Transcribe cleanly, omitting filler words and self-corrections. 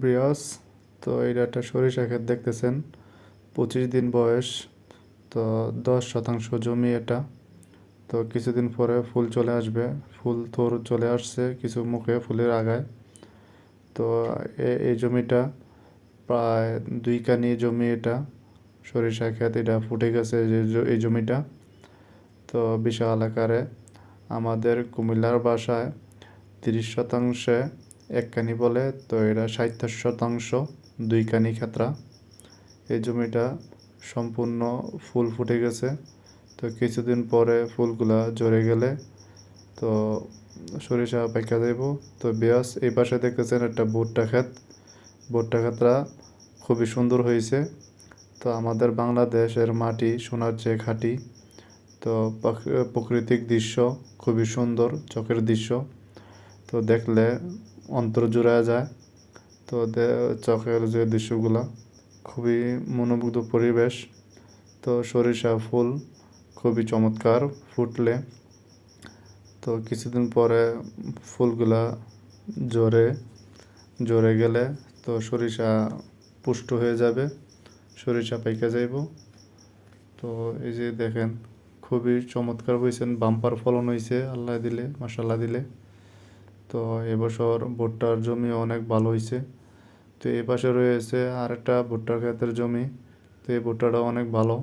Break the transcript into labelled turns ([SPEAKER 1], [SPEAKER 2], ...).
[SPEAKER 1] ব্রিয়াস, তো এটা একটা সরিষা ক্ষেত দেখতেছেন, 25 দিন বয়স। তো 10 শতাংশ জমি এটা। তো কিছুদিন পরে ফুল চলে আসবে। ফুল তোর চলে আসছে কিছু মুখে ফুলের আগায়। তো এই জমিটা প্রায় 2 কানি জমি এটা। সরিষা ক্ষেত এটা ফুটে গেছে এই জমিটা। তো বিশাল আকারে আমাদের কুমিল্লার ভাষায় 30 শতাংশে 1 কানি বলে, তো এটা 60 শতাংশ 2 কানি ক্ষেত্রা। এই জমিটা সম্পূর্ণ ফুল ফুটে গেছে। তো কিছুদিন পরে ফুলগুলা ঝরে গেলে তো সরিষা পাইকা যাইব। তো বিয়াস, এই পাশে দেখতেছেন একটা ভুট্টা ক্ষেত। ভুট্টা ক্ষেতটা খুবই সুন্দর হয়েছে। তো আমাদের বাংলাদেশের মাটি সোনার চেয়ে খাঁটি। তো প্রাকৃতিক দৃশ্য খুবই সুন্দর, চোখের দৃশ্য। তো দেখলে অন্তর জুড়ায় যায়। তো চোখের যে দৃশ্যগুলো খুবই মনোমুগ্ধ পরিবেশ। তো সরিষা ফুল খুবই চমৎকার ফুটলে। তো কিছুদিন পরে ফুলগুলা ঝরে ঝরে গেলে তো সরিষা পুষ্ট হয়ে যাবে, সরিষা পাইকা যাইব। তো এই যে দেখেন, খুবই চমৎকার হয়েছেন, বাম্পার ফলন হয়েছে আল্লাহ দিলে, মাশাল্লাহ দিলে। তো এবছর ভুট্টার জমি অনেক ভালো হয়েছে। তো এই পাশে রয়েছে আরেকটা ভুট্টার ক্ষেতের জমি। তো এই ভুট্টাটা অনেক ভালো।